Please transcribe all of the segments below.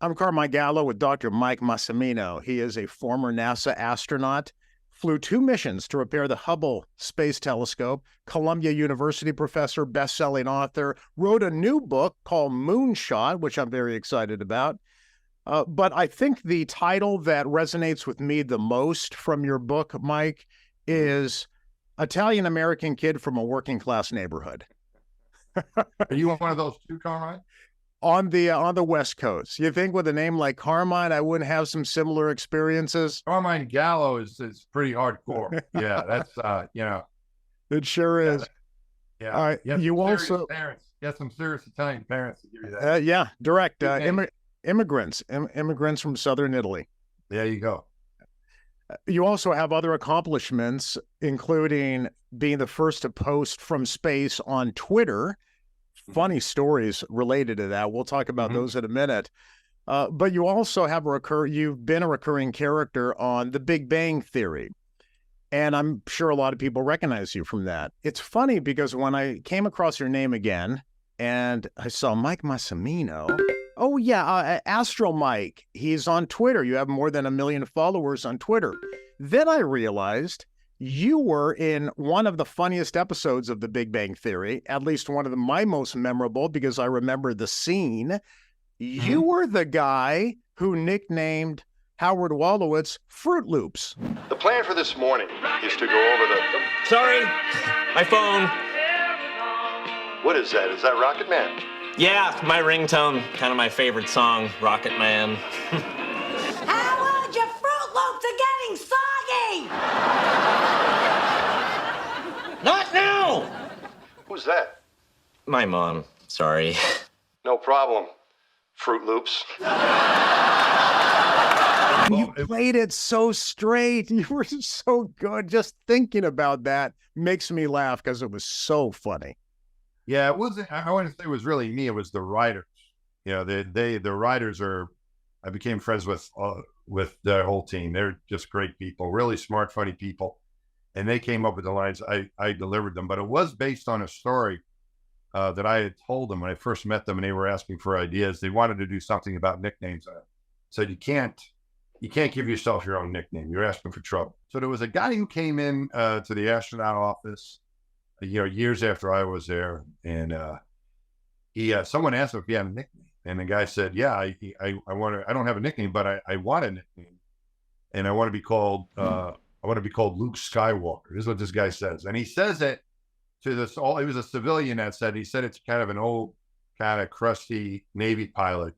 I'm Carmine Gallo with Dr. Mike Massimino. He is a former NASA astronaut, flew 2 missions to repair the Hubble Space Telescope, Columbia University professor, best-selling author, wrote a new book called Moonshot, which I'm very excited about. But I think the title that resonates with me the most from your book, Mike, is Italian-American Kid from a Working Class Neighborhood. Are you one of those too, Carmine? On the West Coast. You think with a name like Carmine, I wouldn't have some similar experiences? Carmine Gallo is pretty hardcore. Yeah, that's It sure is. Yeah. You also parents. You got some serious Italian parents to give you that. yeah, direct immigrants from southern Italy. There you go. You also have other accomplishments, including being the first to post from space on Twitter. Funny stories related to that. We'll talk about those in a minute. But you also have you've been a recurring character on The Big Bang Theory. And I'm sure a lot of people recognize you from that. It's funny because when I came across your name again and I saw Mike Massimino, oh yeah, Astro Mike, he's on Twitter. You have more than 1 million followers on Twitter. Then I realized you were in one of the funniest episodes of The Big Bang Theory, at least one of my most memorable, because I remember the scene. You were the guy who nicknamed Howard Wolowitz Fruit Loops. The plan for this morning is to go over the... Sorry, my phone. What is that? Is that Rocket Man? Yeah, my ringtone, kind of my favorite song, Rocket Man. Howard, your Fruit Loops are getting soggy! Not now! Who's that? My mom, sorry. No problem. Fruit Loops. You played it so straight. You were so good. Just thinking about that makes me laugh because it was so funny. Yeah, it wasn't. I wouldn't say it was really me. It was the writers. You know, the writers are. I became friends with the whole team. They're just great people, really smart, funny people, and they came up with the lines. I delivered them, but it was based on a story that I had told them when I first met them, and they were asking for ideas. They wanted to do something about nicknames. I said, you can't give yourself your own nickname. You're asking for trouble. So there was a guy who came in to the astronaut office, years after I was there, and someone asked him if he had a nickname, and the guy said, "Yeah, I don't have a nickname, but I want a nickname, and I want to be called Luke Skywalker." This is what this guy says, and he says it to this. He was a civilian that said. He said it's kind of an old, kind of crusty Navy pilot,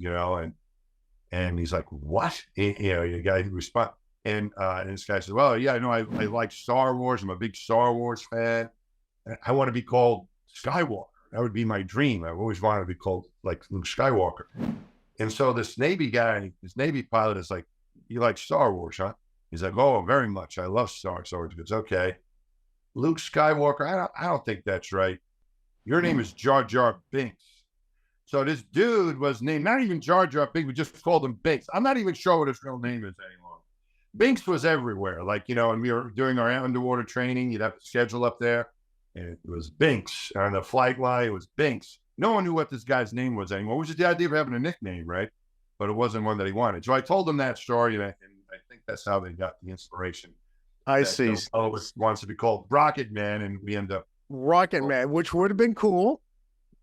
and he's like, "What?" The guy who responds, and this guy said, "Well, yeah, I know. I like Star Wars. I'm a big Star Wars fan. I want to be called Skywalker. That would be my dream. I've always wanted to be called like Luke Skywalker." And so this Navy guy, this Navy pilot is like, "You like Star Wars, huh?" He's like, "Oh, very much. I love Star Wars." He goes, "Okay, Luke Skywalker. I don't think that's right. Your name is Jar Jar Binks." So this dude was named not even Jar Jar Binks. We just called him Binks. I'm not even sure what his real name is anymore. Binks was everywhere. Like, and we were doing our underwater training. You'd have to schedule up there. And it was Binks. On the flight line, it was Binks. No one knew what this guy's name was anymore, which is the idea of having a nickname, right? But it wasn't one that he wanted. So I told him that story, and I think that's how they got the inspiration. I see. Wants to be called Rocket Man, and we end up Rocket Man, which would have been cool.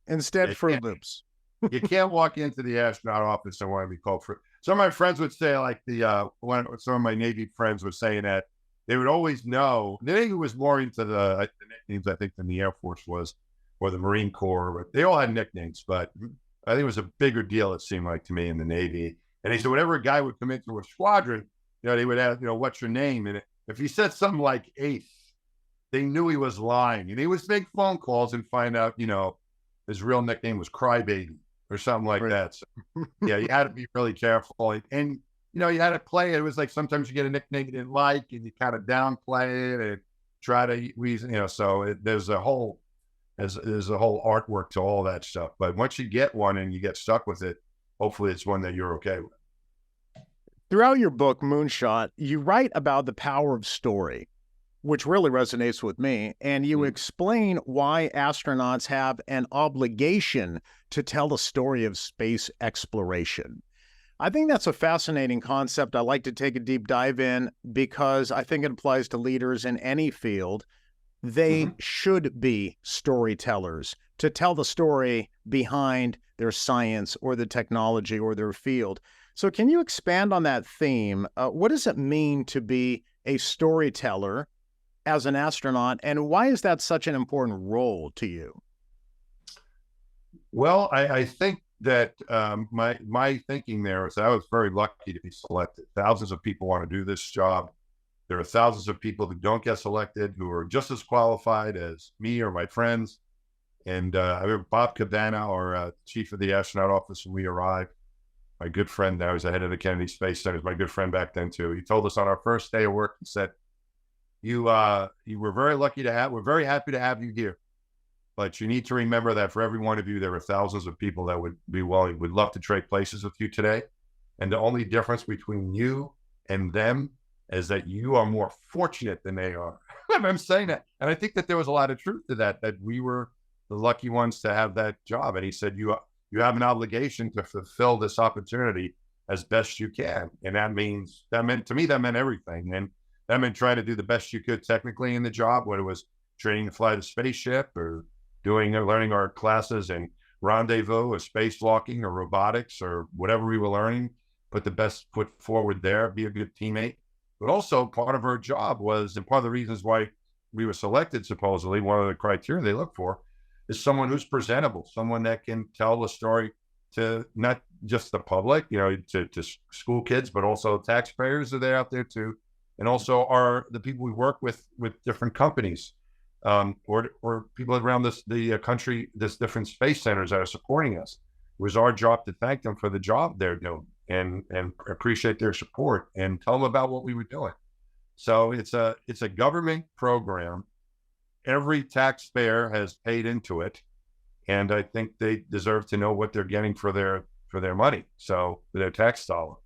Instead, Fruit Loops. You can't walk into the astronaut office and want to be called Fruit. Some of my friends would say, like some of my Navy friends were saying that they would always know. The Navy was more into the nicknames, I think, than the Air Force was, or the Marine Corps. They all had nicknames, but I think it was a bigger deal, it seemed like to me, in the Navy. And he said, whenever a guy would come into a squadron, they would ask, what's your name? And if he said something like Ace, they knew he was lying. And he would make phone calls and find out, his real nickname was Crybaby or something like that. So, yeah, you had to be really careful. And you had to play it. It was like sometimes you get a nickname you didn't like, and you kind of downplay it and try to, so there's a whole artwork to all that stuff. But once you get one and you get stuck with it, hopefully it's one that you're okay with. Throughout your book, Moonshot, you write about the power of story, which really resonates with me. And you explain why astronauts have an obligation to tell the story of space exploration. I think that's a fascinating concept. I like to take a deep dive in because I think it applies to leaders in any field. They should be storytellers to tell the story behind their science or the technology or their field. So can you expand on that theme? What does it mean to be a storyteller as an astronaut, and why is that such an important role to you? Well, I think that my thinking there is that I was very lucky to be selected. Thousands of people want to do this job. There are thousands of people who don't get selected who are just as qualified as me or my friends. And I remember Bob Cabana, our chief of the astronaut office, when we arrived. My good friend, I was the head of the Kennedy Space Center, was my good friend back then too. He told us on our first day of work, he said, you were very lucky to have, we're very happy to have you here. But you need to remember that for every one of you, there are thousands of people that would love to trade places with you today. And the only difference between you and them is that you are more fortunate than they are. I'm saying that. And I think that there was a lot of truth to that we were the lucky ones to have that job. And he said, you have an obligation to fulfill this opportunity as best you can. And that meant everything. And that meant trying to do the best you could technically in the job, whether it was training to fly the spaceship or learning our classes in rendezvous or spacewalking or robotics or whatever we were learning, put the best foot forward there, be a good teammate. But also part of our job was, and part of the reasons why we were selected, supposedly, one of the criteria they look for is someone who's presentable, someone that can tell the story to not just the public, to school kids, but also taxpayers that are out there too. And also the people we work with different companies, or people around the country, this different space centers that are supporting us. It was our job to thank them for the job they're doing and appreciate their support and tell them about what we were doing. So it's a government program. Every taxpayer has paid into it, and I think they deserve to know what they're getting for their money. So for their tax dollar.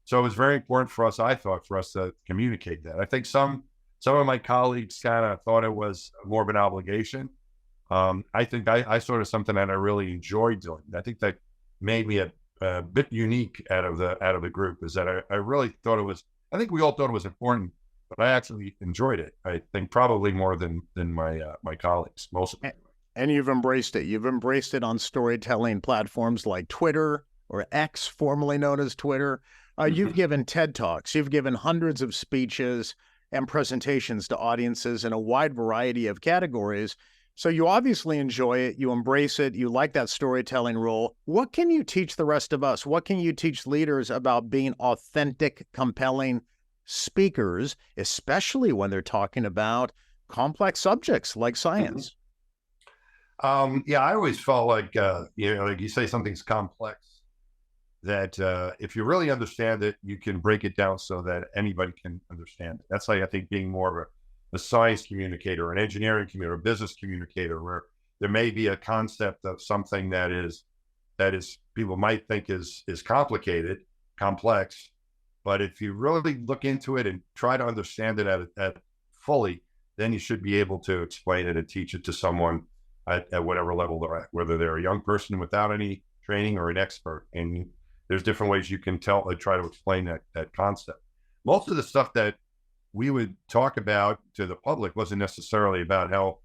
So it was very important for us, I thought, for us to communicate that. I think some of my colleagues kind of thought it was more of an obligation. I think I sort of something that I really enjoyed doing. I think that made me a bit unique out of the group, is that I really thought it was, I think we all thought it was important, but I actually enjoyed it. I think probably more than my colleagues, most of them. And you've embraced it. You've embraced it on storytelling platforms like Twitter, or X, formerly known as Twitter. You've given TED Talks. You've given hundreds of speeches and presentations to audiences in a wide variety of categories. So you obviously enjoy it. You embrace it. You like that storytelling role. What can you teach the rest of us? What can you teach leaders about being authentic, compelling speakers, especially when they're talking about complex subjects like science? Yeah, I always felt like, like you say something's complex, that if you really understand it, you can break it down so that anybody can understand it. That's like, I think, being more of a science communicator, an engineering communicator, a business communicator, where there may be a concept of something that is people might think is complicated, complex, but if you really look into it and try to understand it at fully, then you should be able to explain it and teach it to someone at whatever level they're at, whether they're a young person without any training or an expert. And there's different ways you can try to explain that concept. Most of the stuff that we would talk about to the public wasn't necessarily about how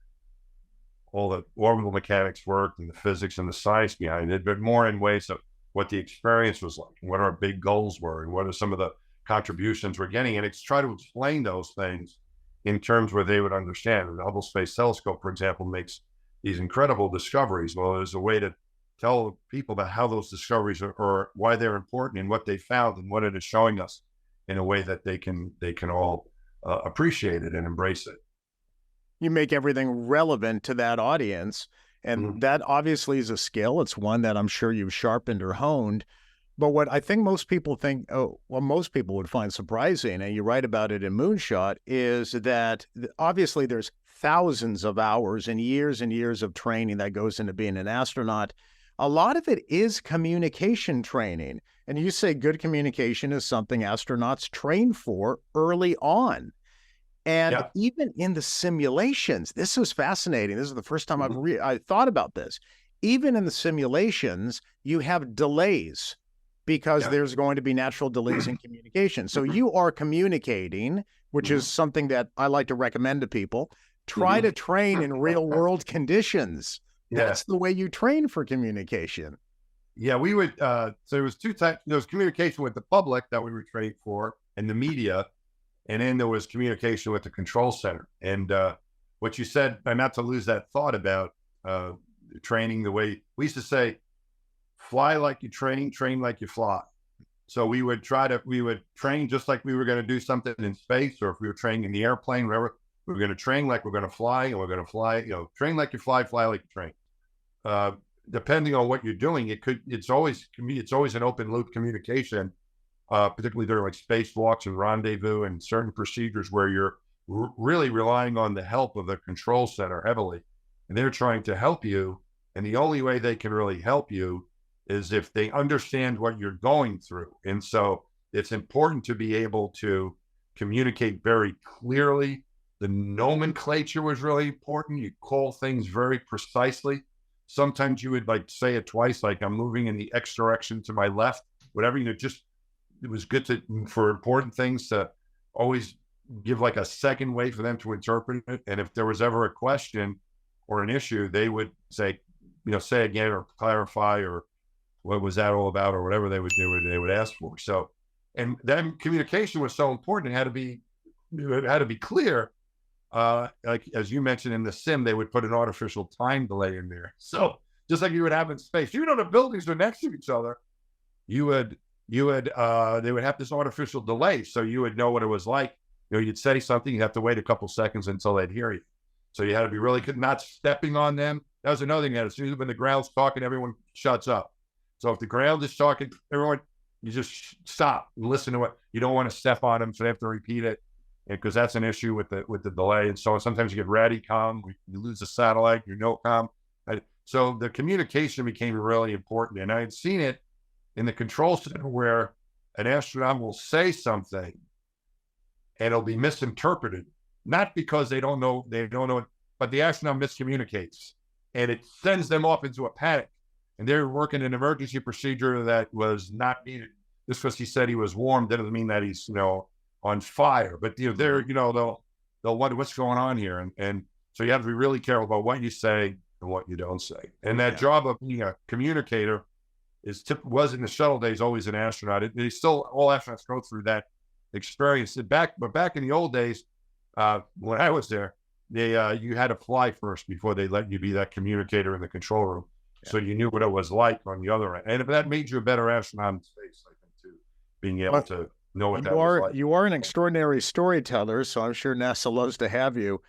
all the orbital mechanics worked and the physics and the science behind it, but more in ways of what the experience was like, and what our big goals were, and what are some of the contributions we're getting. And it's try to explain those things in terms where they would understand. The Hubble Space Telescope, for example, makes these incredible discoveries. Well, there's a way to tell people about how those discoveries are, or why they're important, and what they found, and what it is showing us, in a way that they can all appreciate it and embrace it. You make everything relevant to that audience, and that obviously is a skill. It's one that I'm sure you've sharpened or honed. But what I think most people most people would find surprising, and you write about it in Moonshot, is that obviously there's thousands of hours and years of training that goes into being an astronaut. A lot of it is communication training. And you say good communication is something astronauts train for early on. And even in the simulations, this was fascinating. This is the first time I thought about this. Even in the simulations, you have delays because there's going to be natural delays in communication. So you are communicating, which is something that I like to recommend to people. Try to train in real world conditions. That's the way you train for communication. Yeah, we would. So there was two types. There was communication with the public that we were trained for, and the media, and then there was communication with the control center. And what you said, and not to lose that thought about training the way we used to say, fly like you train, train like you fly. So we would train just like we were going to do something in space, or if we were training in the airplane, whatever. We were going to train like we're going to fly, and we're going to fly. Train like you fly, fly like you train. Depending on what you're doing, it's always an open loop communication, particularly during like spacewalks and rendezvous and certain procedures where you're really relying on the help of the control center heavily, and they're trying to help you. And the only way they can really help you is if they understand what you're going through. And so it's important to be able to communicate very clearly. The nomenclature was really important. You call things very precisely. Sometimes you would like say it twice, like I'm moving in the X direction to my left, whatever, it was good for important things to always give like a second way for them to interpret it. And if there was ever a question or an issue, they would say, say again, or clarify, or what was that all about, or whatever they would ask for. So, and then communication was so important. It had to be clear. Like as you mentioned in the sim, they would put an artificial time delay in there. So just like you would have in space, the buildings are next to each other, they would have this artificial delay. So you would know what it was like. You'd say something, you'd have to wait a couple seconds until they'd hear you. So you had to be really not stepping on them. That was another thing. As soon as when the ground's talking, everyone shuts up. So if the ground is talking, everyone, you just stop and listen to what you don't want to step on them. So they have to repeat it. Because that's an issue with the delay. And so sometimes you get Radicom, you lose the satellite, your NOCOM. So the communication became really important. And I had seen it in the control center where an astronaut will say something and it'll be misinterpreted, not because they don't know it, but the astronaut miscommunicates and it sends them off into a panic. And they're working an emergency procedure that was not needed. Just because he said he was warm doesn't mean that he's, on fire, but they'll wonder what's going on here, and so you have to be really careful about what you say and what you don't say. And that job of being a communicator was in the shuttle days always an astronaut. All astronauts go through that experience. But back in the old days, when I was there, you had to fly first before they let you be that communicator in the control room, so you knew what it was like on the other end. And if that made you a better astronaut in space, I think too, being able to know what that was like. You are an extraordinary storyteller, so I'm sure NASA loves to have you.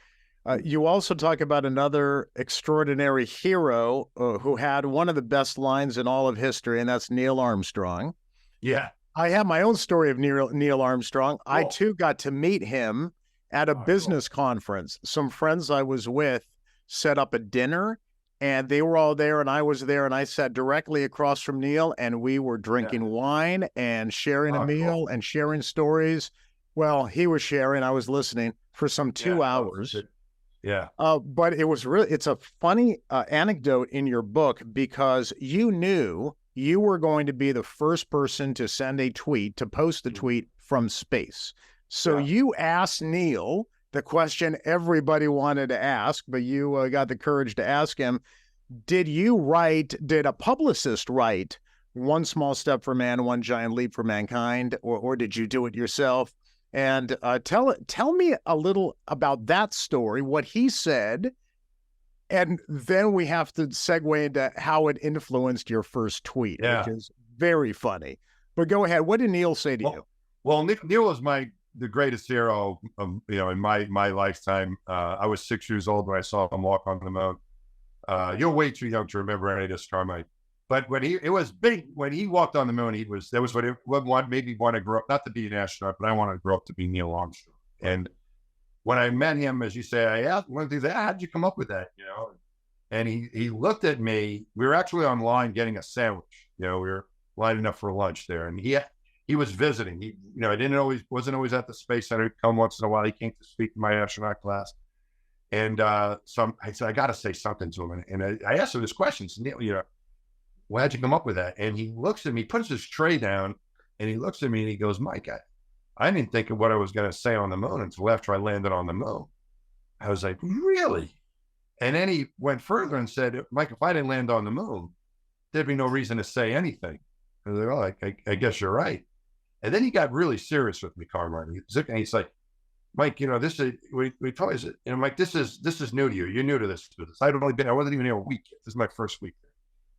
You also talk about another extraordinary hero who had one of the best lines in all of history, and that's Neil Armstrong. Yeah. I have my own story of Neil Armstrong. Cool. I, too, got to meet him at a business conference. Some friends I was with set up a dinner, and they were all there, and I was there, and I sat directly across from Neil, and we were drinking wine and sharing a meal and sharing stories. Well, he was sharing, I was listening for some 2 hours. Yeah. But it's a funny anecdote in your book because you knew you were going to be the first person to send a tweet, to post the tweet from space. So you asked Neil the question everybody wanted to ask, but you got the courage to ask him, did a publicist write One Small Step for Man, One Giant Leap for Mankind, or did you do it yourself? And tell me a little about that story, what he said, and then we have to segue into how it influenced your first tweet, which is very funny. But go ahead. What did Neil say to you? Well, Neil was the greatest hero of, in my lifetime. I was 6 years old when I saw him walk on the moon. You're way too young to remember any of this, Carmine. But it was big when he walked on the moon. That was what made me want to grow up, not to be an astronaut, but I wanted to grow up to be Neil Armstrong. And when I met him, as you say, I asked one of the things, how did you come up with that? And he looked at me. We were actually online getting a sandwich. We were lining up for lunch there, and he was visiting. He, wasn't always at the Space Center. He'd come once in a while. He came to speak to my astronaut class. And I said, I got to say something to him. And I asked him this question. So, Neil, why'd you come up with that? And he looks at me, puts his tray down, and he looks at me and he goes, Mike, I didn't think of what I was going to say on the moon until after I landed on the moon. I was like, really? And then he went further and said, Mike, if I didn't land on the moon, there'd be no reason to say anything. I was like, oh, I guess you're right. And then he got really serious with me, Carmine. He's like, Mike, this is, we told you, Mike, this is new to you. You're new to this business. I wasn't even here a week yet. This is my first week there.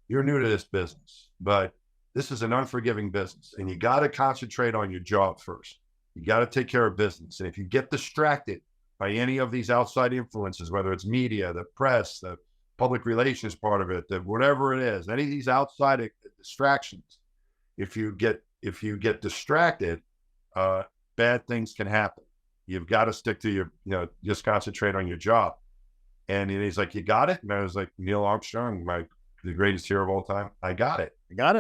You're new to this business, but this is an unforgiving business, and you got to concentrate on your job first. You got to take care of business. And if you get distracted by any of these outside influences, whether it's media, the press, the public relations part of it, whatever it is, any of these outside distractions, if you get distracted, bad things can happen. You've got to stick to your, just concentrate on your job. And he's like, you got it? And I was like, Neil Armstrong, the greatest hero of all time. I got it.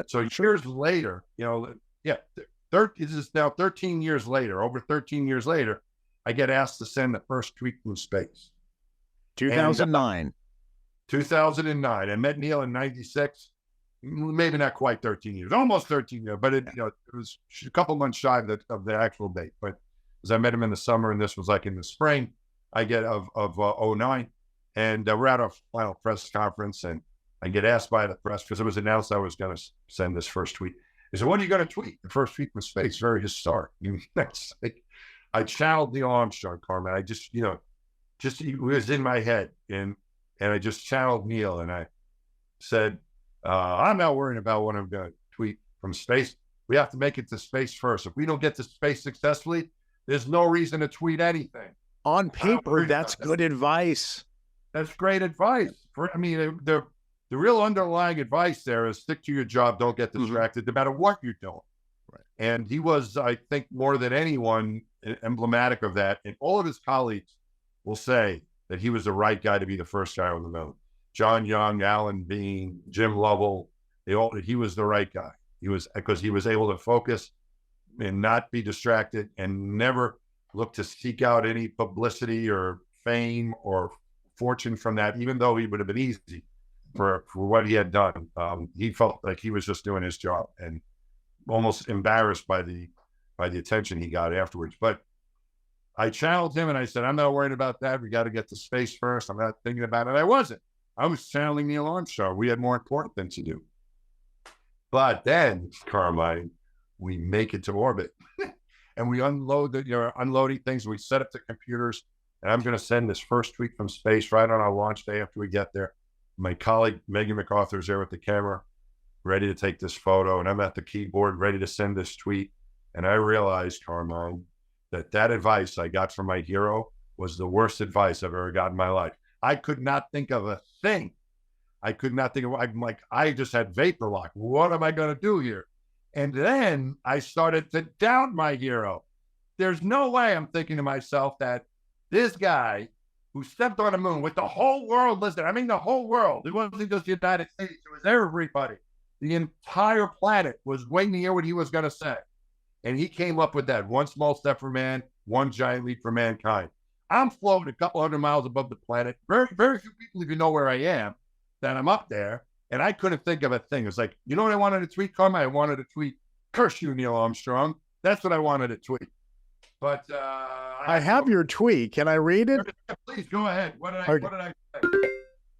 So years later, this is now 13 years later, over 13 years later, I get asked to send the first tweet from space. 2009. 2009. I met Neil in 96, maybe not quite 13 years, almost 13 years, but it was a couple months shy of the actual date. But as I met him in the summer, and this was like in the spring, I get of 09, and we're at our final press conference, and I get asked by the press because it was announced I was going to send this first tweet. He said, "What are you going to tweet?" The first tweet from space, very historic. That's like, I channeled Neil Armstrong, Carmine. I just, it was in my head, and I just channeled Neil, and I said, "I'm not worrying about what I'm going to tweet from space. We have to make it to space first. If we don't get to space successfully, there's no reason to tweet anything." On paper, that's good advice. That's great advice. The real underlying advice there is stick to your job. Don't get distracted, no matter what you're doing. Right. And he was, I think, more than anyone, emblematic of that. And all of his colleagues will say that he was the right guy to be the first guy on the moon. John Young, Alan Bean, Jim Lovell, he was the right guy. Because he was able to focus and not be distracted and never look to seek out any publicity or fame or fortune from that, even though he would have been easy for what he had done. He felt like he was just doing his job and almost embarrassed by the attention he got afterwards. But I channeled him and I said, "I'm not worried about that. We got to get to space first. I'm not thinking about it." I wasn't. I was channeling Neil Armstrong. We had more important things to do. But then, Carmine, we make it to orbit and we unloading things. We set up the computers, and I'm going to send this first tweet from space right on our launch day after we get there. My colleague, Megan MacArthur, is there with the camera, ready to take this photo. And I'm at the keyboard, ready to send this tweet. And I realized, Carmine, that advice I got from my hero was the worst advice I've ever got in my life. I could not think of a thing. I'm like, I just had vapor lock. What am I going to do here? And then I started to doubt my hero. There's no way, I'm thinking to myself, that this guy who stepped on the moon with the whole world listening. I mean, the whole world. It wasn't just the United States. It was everybody. The entire planet was waiting to hear what he was going to say. And he came up with that: one small step for man, one giant leap for mankind. I'm floating a couple hundred miles above the planet. Very, very few people even know where I am, that I'm up there. And I couldn't think of a thing. It was like, you know what I wanted to tweet, Carmine? I wanted to tweet, "Curse you, Neil Armstrong." That's what I wanted to tweet. But I have your tweet. Can I read it? Please go ahead. What did I say?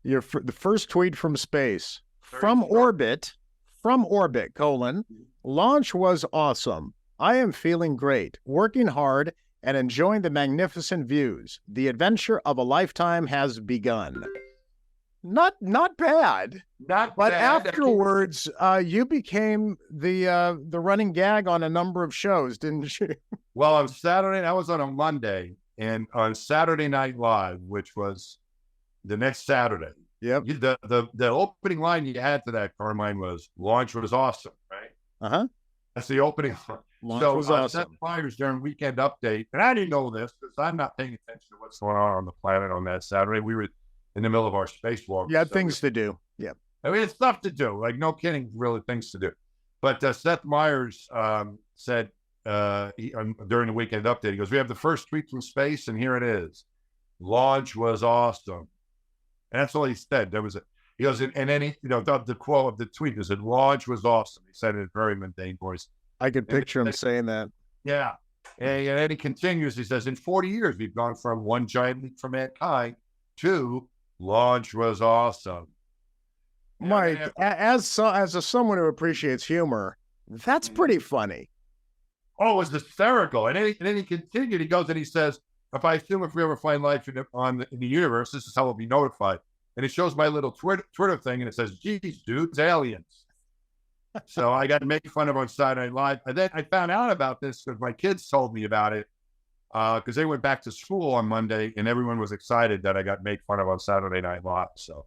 The first tweet from space. From orbit, launch was awesome. I am feeling great, working hard, and enjoying the magnificent views. The adventure of a lifetime has begun. Not bad. But Afterwards, you became the running gag on a number of shows, didn't you? Well, on Saturday, I was on a Monday, and on Saturday Night Live, which was the next Saturday. Yep. The opening line you had to that, Carmine, was "Launch was awesome," right? Uh-huh. That's the opening line. Launch was awesome. Seth Meyers during Weekend Update, and I didn't know this because I'm not paying attention to what's going on the planet on that Saturday. We were in the middle of our spacewalk. You had things to do. Yeah. I mean, it's stuff to do. Like, no kidding, really things to do. But Seth Meyers said during the Weekend Update, he goes, "We have the first tweet from space, and here it is. Launch was awesome." And that's all he said. He goes, and then he, the quote of the tweet is, "It launch was awesome." He said it in a very mundane voice. I could picture him saying that. Yeah. And then he continues. He says, "In 40 years, we've gone from one giant leap for mankind to launch was awesome." Mike, as someone who appreciates humor, that's pretty funny. Oh, it was hysterical. And then he continued. He goes and he says, if we ever find life in the universe, this is how we'll be notified. And it shows my little Twitter thing, and it says, "Geez, dudes, aliens." So I got to make fun of on Saturday Night Live. And then I found out about this because my kids told me about it because they went back to school on Monday, and everyone was excited that I got made fun of on Saturday Night Live. So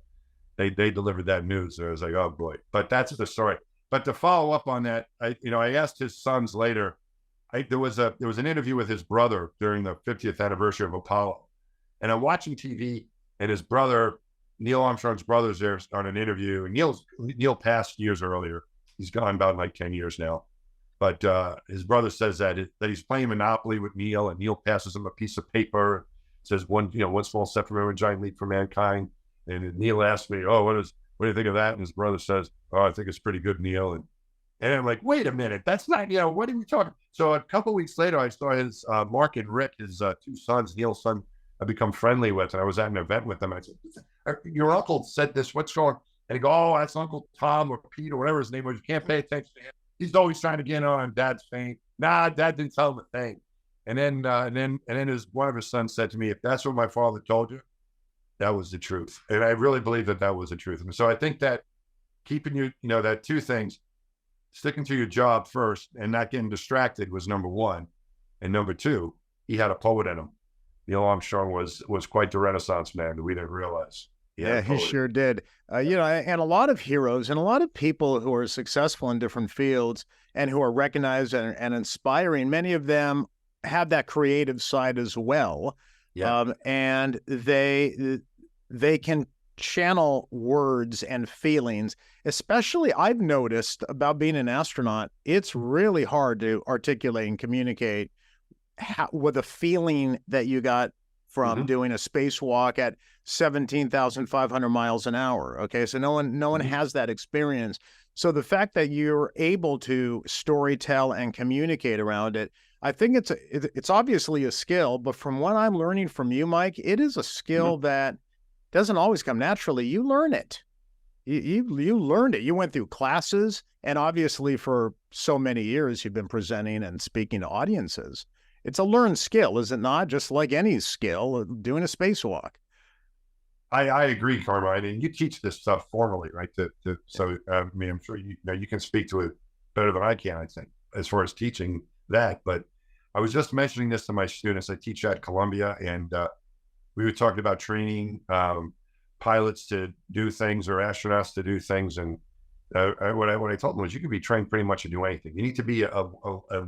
they delivered that news. So I was like, oh boy. But that's the story. But to follow up on that, I asked his sons later. There was an interview with his brother during the 50th anniversary of Apollo, and I'm watching TV, and his brother, Neil Armstrong's brother's there on an interview, and Neil passed years earlier. He's gone about like 10 years now, but his brother says that he's playing Monopoly with Neil, and Neil passes him a piece of paper, says one small step for man, one giant leap for mankind, and Neil asked me, "Oh, what do you think of that?" And his brother says, "Oh, I think it's pretty good, Neil." And I'm like, wait a minute, that's not, what are we talking? So a couple of weeks later, I saw his Mark and Rick, his two sons, Neil's son, I become friendly with, and I was at an event with them. I said, "Your uncle said this, what's going on?" And he go, "Oh, that's Uncle Tom or Pete or whatever his name was. You can't pay attention to him. He's always trying to get on Dad's fame." Nah, Dad didn't tell him a thing. And then one of his sons said to me, "If that's what my father told you, that was the truth." And I really believe that was the truth. And so I think that keeping that two things, sticking to your job first and not getting distracted was number one. And number two, he had a poet in him. Neil Armstrong was quite the Renaissance man that we didn't realize. Yeah, he sure did. And a lot of heroes and a lot of people who are successful in different fields and who are recognized and inspiring, many of them have that creative side as well. Yeah. And they can channel words and feelings. Especially, I've noticed about being an astronaut, it's really hard to articulate and communicate with a feeling that you got from doing a spacewalk at 17,500 miles an hour. Okay, so no one has that experience. So the fact that you're able to storytell and communicate around it, I think it's obviously a skill. But from what I'm learning from you, Mike, it is a skill that doesn't always come naturally. You learn it. You learned it. You went through classes, and obviously for so many years you've been presenting and speaking to audiences. It's a learned skill, is it not? Just like any skill, doing a spacewalk. I agree, Carmine, and you teach this stuff formally, right? So I mean, I'm sure you can speak to it better than I can, I think, as far as teaching that. But I was just mentioning this to my students. I teach at Columbia, and we were talking about training pilots to do things or astronauts to do things. And what I told them was, you can be trained pretty much to do anything. You need to be a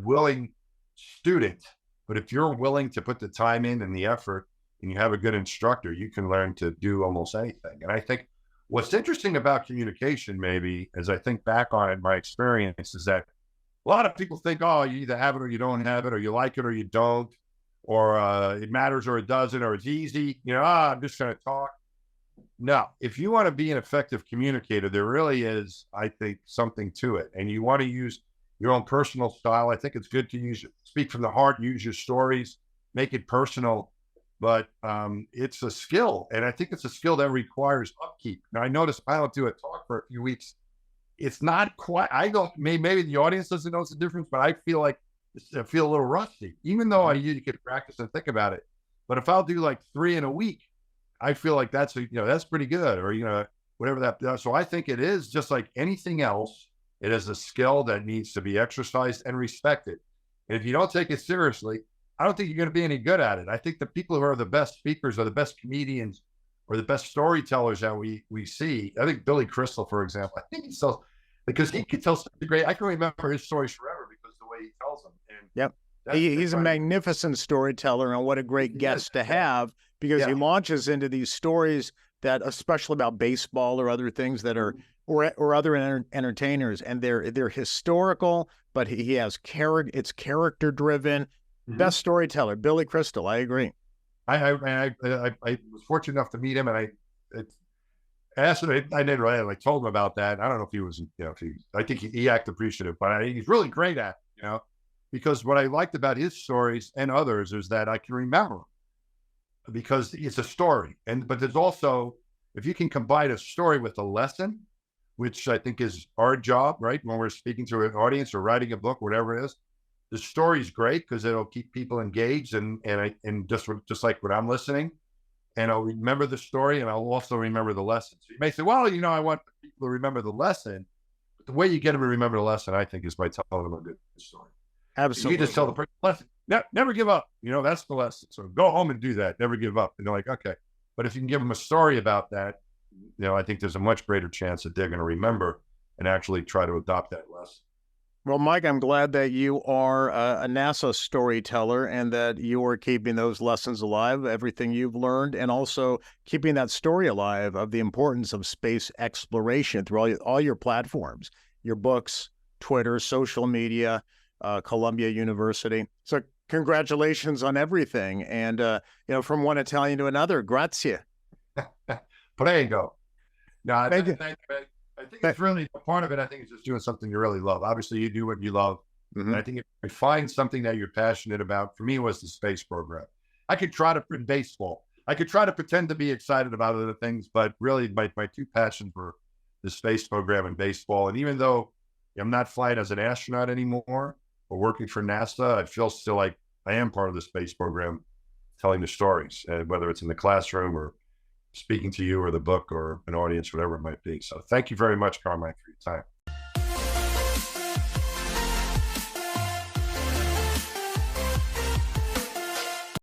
willing student, but if you're willing to put the time in and the effort, and you have a good instructor, you can learn to do almost anything. And I think what's interesting about communication, maybe, as I think back on it, my experience is that a lot of people think, oh, you either have it or you don't have it, or you like it or you don't, or it matters or it doesn't, or it's easy. I'm just going to talk. No, if you want to be an effective communicator, there really is, I think, something to it. And you want to use your own personal style. I think it's good to speak from the heart, use your stories, make it personal. But it's a skill, and I think it's a skill that requires upkeep. Now, I noticed I don't do a talk for a few weeks. It's not quite, maybe the audience doesn't notice the difference, but I feel a little rusty, even though you can practice and think about it. But if I'll do like 3 in a week, I feel like that's pretty good, or, whatever that. So I think it is just like anything else. It is a skill that needs to be exercised and respected. And if you don't take it seriously, I don't think you're going to be any good at it. I think the people who are the best speakers or the best comedians or the best storytellers that we see, I think Billy Crystal, for example, I think because he can tell such a great, I can remember his stories forever because of the way he tells them. And yep. He's a magnificent storyteller, and what a great guest to have, because he launches into these stories that, especially about baseball or other things that are, or other entertainers, and they're historical, but he has it's character driven. Best storyteller, Billy Crystal. I agree. I was fortunate enough to meet him, and asked him, I didn't really, like, told him about that. I don't know if he was, if I think he acted appreciative, but he's really great at it, because what I liked about his stories and others is that I can remember them because it's a story. But there's also, if you can combine a story with a lesson, which I think is our job, right? When we're speaking to an audience or writing a book, whatever it is, the story's great because it'll keep people engaged and just like when I'm listening, and I'll remember the story and I'll also remember the lesson. So you may say, well, I want people to remember the lesson. But the way you get them to remember the lesson, I think, is by telling them a good story. Absolutely. You just tell the person, lesson, never give up. That's the lesson. So go home and do that. Never give up. And they're like, okay. But if you can give them a story about that, I think there's a much greater chance that they're going to remember and actually try to adopt that lesson. Well, Mike, I'm glad that you are a NASA storyteller and that you are keeping those lessons alive, everything you've learned, and also keeping that story alive of the importance of space exploration through all your platforms, your books, Twitter, social media, Columbia University. So congratulations on everything. And, from one Italian to another, grazie. Prego. No, Thank you. I think it's really a part of it. I think it's just doing something you really love. Obviously, you do what you love. Mm-hmm. And I think if you find something that you're passionate about, for me, it was the space program. I could try to in baseball. I could try to pretend to be excited about other things, but really my two passions were the space program and baseball. And even though I'm not flying as an astronaut anymore or working for NASA, I feel still like I am part of the space program, telling the stories, whether it's in the classroom or speaking to you or the book or an audience, whatever it might be. So thank you very much, Carmine, for your time.